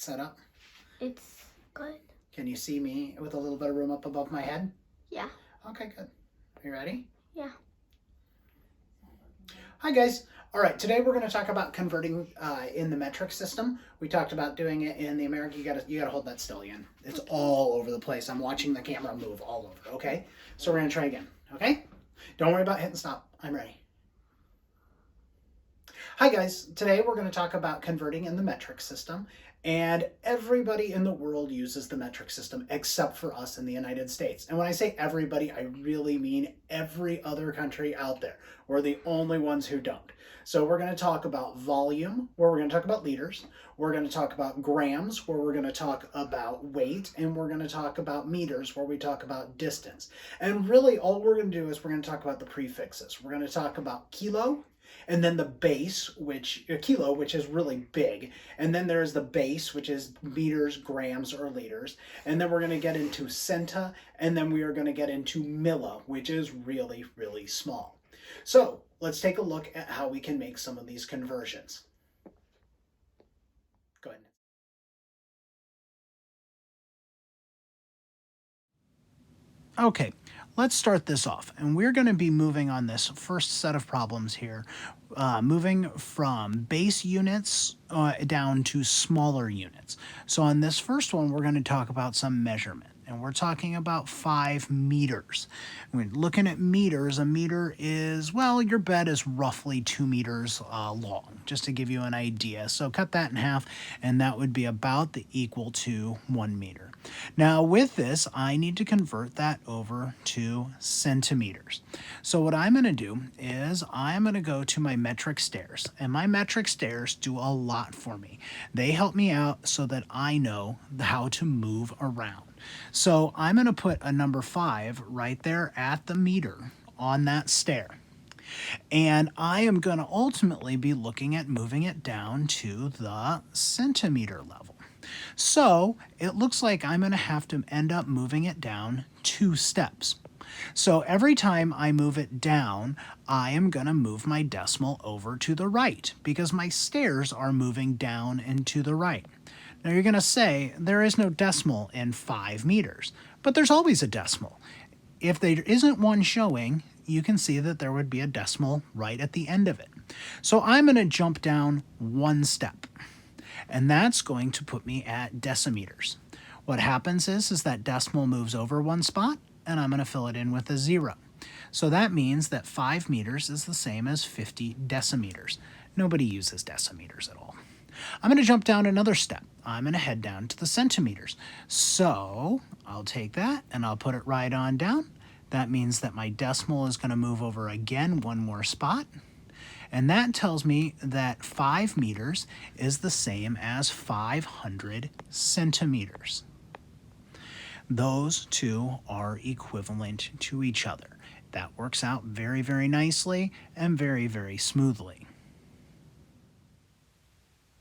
set up? It's good. Can you see me with a little bit of room up above my head? Yeah. Okay, good. Are you ready? Yeah. Hi guys. All right, today we're going to talk about converting in the metric system. We talked about doing it in the American. You gotta hold that still, Ian. It's all over the place. I'm watching the camera move all over. Okay, so we're going to try again. Okay, don't worry about hitting stop. I'm ready. Hi guys, today we're going to talk about converting in the metric system, and everybody in the world uses the metric system except for us in the United States. And when I say everybody, I really mean every other country out there. We're the only ones who don't. So we're going to talk about volume, where we're going to talk about liters, we're going to talk about grams, where we're going to talk about weight, and we're going to talk about meters, where we talk about distance. And really all we're going to do is we're going to talk about the prefixes. We're going to talk about kilo, and then the base, which kilo, which is really big, and then there's the base, which is meters, grams, or liters, and then we're going to get into centa, and then we are going to get into milli, which is really, really small. So let's take a look at how we can make some of these conversions. Go ahead. Okay, let's start this off, and we're going to be moving on this first set of problems here, moving from base units down to smaller units. So on this first one, we're going to talk about some measurement, and we're talking about 5 meters. We're looking at meters. A meter is, well, your bed is roughly 2 meters long, just to give you an idea. So cut that in half, and that would be about the equal to 1 meter. Now with this, I need to convert that over to centimeters. So what I'm going to do is I'm going to go to my metric stairs, and my metric stairs do a lot for me. They help me out so that I know how to move around. So I'm going to put a number 5 right there at the meter on that stair. And I am going to ultimately be looking at moving it down to the centimeter level. So it looks like I'm going to have to end up moving it down 2 steps. So every time I move it down, I am going to move my decimal over to the right because my stairs are moving down and to the right. Now you're going to say there is no decimal in 5 meters, but there's always a decimal. If there isn't one showing, you can see that there would be a decimal right at the end of it. So I'm going to jump down 1 step, and that's going to put me at decimeters. What happens is that decimal moves over 1 spot, and I'm going to fill it in with a 0. So that means that 5 meters is the same as 50 decimeters. Nobody uses decimeters at all. I'm going to jump down another step. I'm going to head down to the centimeters. So I'll take that and I'll put it right on down. That means that my decimal is going to move over again 1 more spot. And that tells me that 5 meters is the same as 500 centimeters. Those two are equivalent to each other. That works out very, very nicely and very, very smoothly.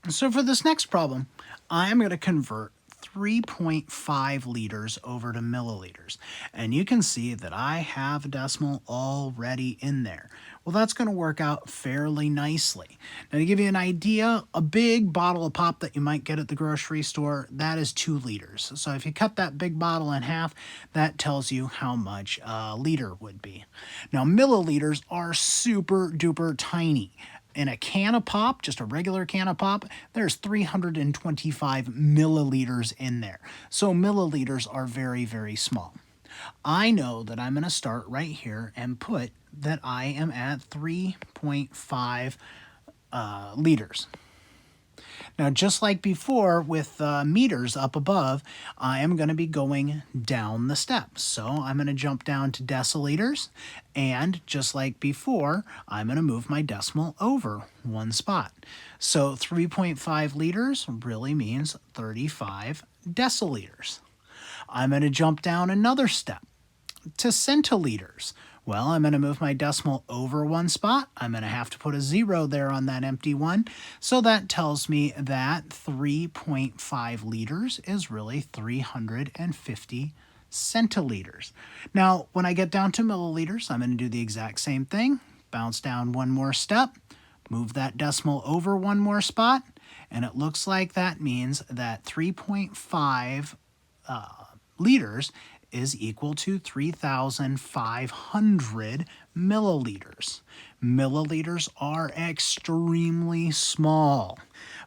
So for this next problem, I'm going to convert 3.5 liters over to milliliters. And you can see that I have a decimal already in there. Well, that's going to work out fairly nicely. Now, to give you an idea, a big bottle of pop that you might get at the grocery store, that is 2 liters. So if you cut that big bottle in half, that tells you how much a liter would be. Now, milliliters are super duper tiny. In a can of pop, just a regular can of pop, there's 325 milliliters in there. So milliliters are very, very small. I know that I'm going to start right here and put that I am at 3.5 liters. Now, just like before with meters up above, I am going to be going down the steps. So I'm going to jump down to deciliters, and just like before, I'm going to move my decimal over 1 spot. So 3.5 liters really means 35 deciliters. I'm going to jump down another step to centiliters. Well, I'm going to move my decimal over 1 spot. I'm going to have to put a 0 there on that empty one. So that tells me that 3.5 liters is really 350 centiliters. Now, when I get down to milliliters, I'm going to do the exact same thing. Bounce down 1 more step, move that decimal over 1 more spot, And it looks like that means that 3.5 liters is equal to 3,500 milliliters. Milliliters are extremely small,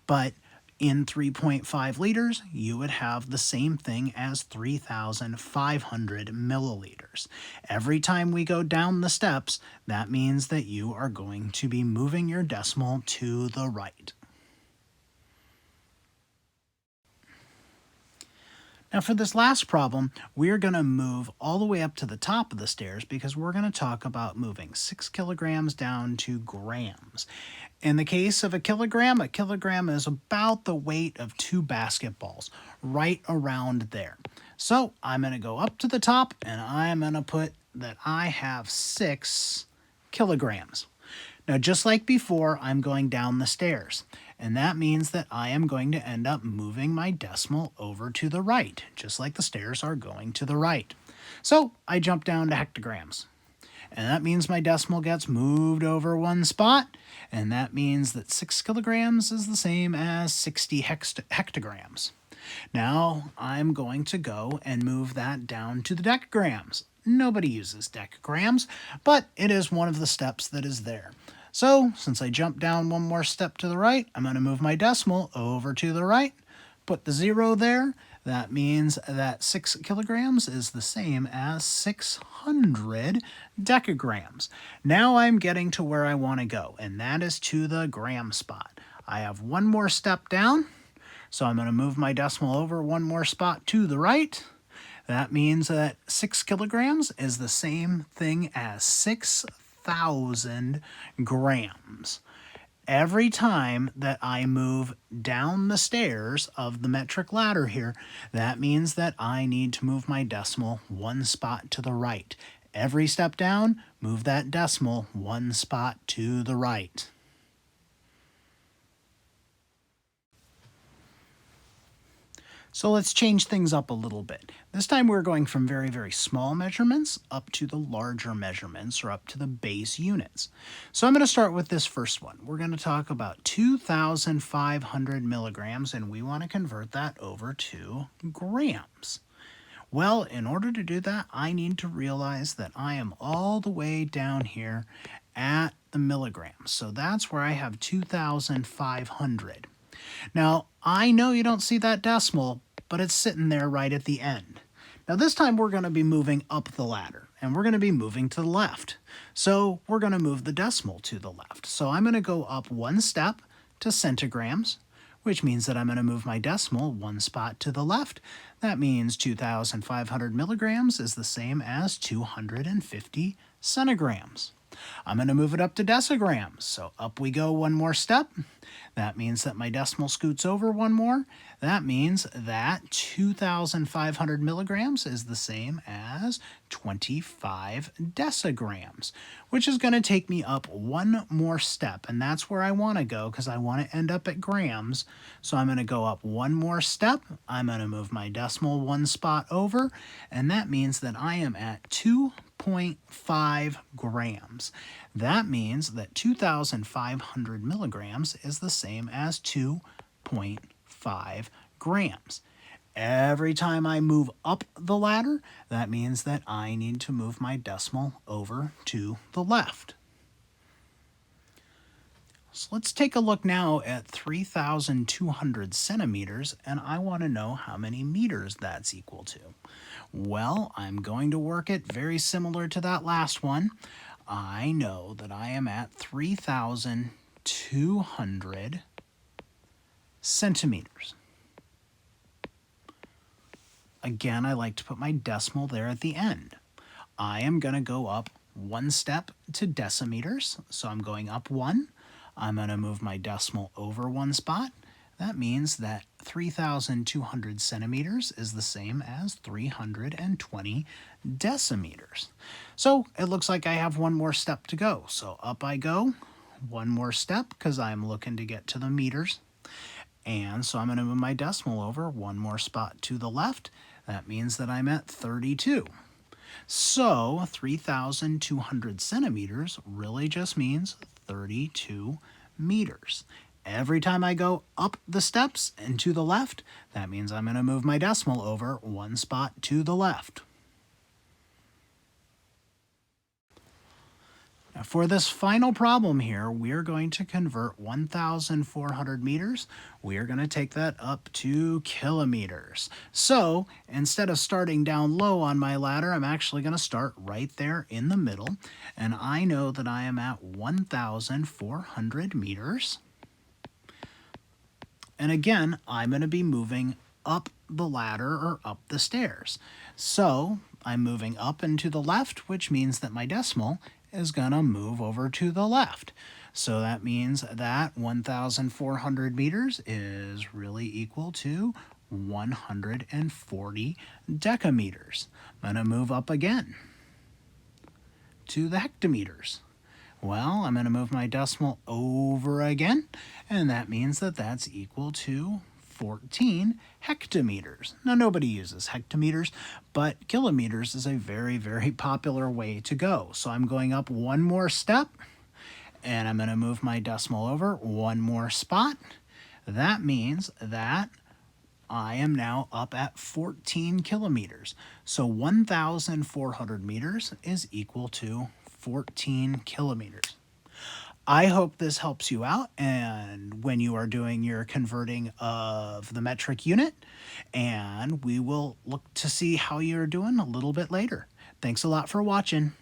but in 3.5 liters, you would have the same thing as 3,500 milliliters. Every time we go down the steps, that means that you are going to be moving your decimal to the right. Now for this last problem, we're going to move all the way up to the top of the stairs because we're going to talk about moving 6 kilograms down to grams. In the case of a kilogram is about the weight of 2 basketballs, right around there. So I'm going to go up to the top and I'm going to put that I have 6 kilograms. Now, just like before, I'm going down the stairs, and that means that I am going to end up moving my decimal over to the right, just like the stairs are going to the right. So I jump down to hectograms, and that means my decimal gets moved over one spot, and that means that 6 kilograms is the same as 60 hectograms. Now I'm going to go and move that down to the decagrams. Nobody uses decagrams, but it is one of the steps that is there. So since I jumped down one more step to the right, I'm going to move my decimal over to the right, put the 0 there. That means that 6 kilograms is the same as 600 decagrams. Now I'm getting to where I want to go, and that is to the gram spot. I have one more step down, so I'm going to move my decimal over one more spot to the right. That means that 6 kilograms is the same thing as 6,000 grams. Every time that I move down the stairs of the metric ladder here, that means that I need to move my decimal one spot to the right. Every step down, move that decimal one spot to the right. So let's change things up a little bit. This time we're going from very, very small measurements up to the larger measurements, or up to the base units. So I'm going to start with this first one. We're going to talk about 2,500 milligrams, and we want to convert that over to grams. Well, in order to do that, I need to realize that I am all the way down here at the milligrams. So that's where I have 2,500. Now, I know you don't see that decimal, but it's sitting there right at the end. Now, this time we're going to be moving up the ladder, and we're going to be moving to the left. So we're going to move the decimal to the left. So I'm going to go up one step to centigrams, which means that I'm going to move my decimal one spot to the left. That means 2,500 milligrams is the same as 250 centigrams. I'm going to move it up to decigrams. So up we go one more step. That means that my decimal scoots over one more. That means that 2,500 milligrams is the same as 25 decigrams, which is going to take me up one more step. And that's where I want to go because I want to end up at grams. So I'm going to go up one more step. I'm going to move my decimal one spot over. And that means that I am at 2.5 grams. That means that 2,500 milligrams is the same as 2.5 grams. Every time I move up the ladder, that means that I need to move my decimal over to the left. So let's take a look now at 3,200 centimeters, and I want to know how many meters that's equal to. Well, I'm going to work it very similar to that last one. I know that I am at 3,200 centimeters. Again, I like to put my decimal there at the end. I am going to go up one step to decimeters, so I'm going up one. I'm going to move my decimal over one spot. That means that 3,200 centimeters is the same as 320 decimeters. So it looks like I have one more step to go. So up I go, one more step because I'm looking to get to the meters. And so I'm going to move my decimal over one more spot to the left. That means that I'm at 32. So 3,200 centimeters really just means 32 meters. Every time I go up the steps and to the left, that means I'm going to move my decimal over one spot to the left. Now for this final problem here, we're going to convert 1,400 meters. We're going to take that up to kilometers. So instead of starting down low on my ladder, I'm actually going to start right there in the middle. And I know that I am at 1,400 meters. And again, I'm going to be moving up the ladder or up the stairs. So I'm moving up and to the left, which means that my decimal is going to move over to the left. So that means that 1,400 meters is really equal to 140 decameters. I'm going to move up again to the hectometers. Well, I'm going to move my decimal over again, and that means that that's equal to 14 hectometers. Now, nobody uses hectometers, but kilometers is a very, very popular way to go. So I'm going up one more step, and I'm going to move my decimal over one more spot. That means that I am now up at 14 kilometers. So 1,400 meters is equal to 14 kilometers. I hope this helps you out and when you are doing your converting of the metric unit, and we will look to see how you're doing a little bit later. Thanks a lot for watching.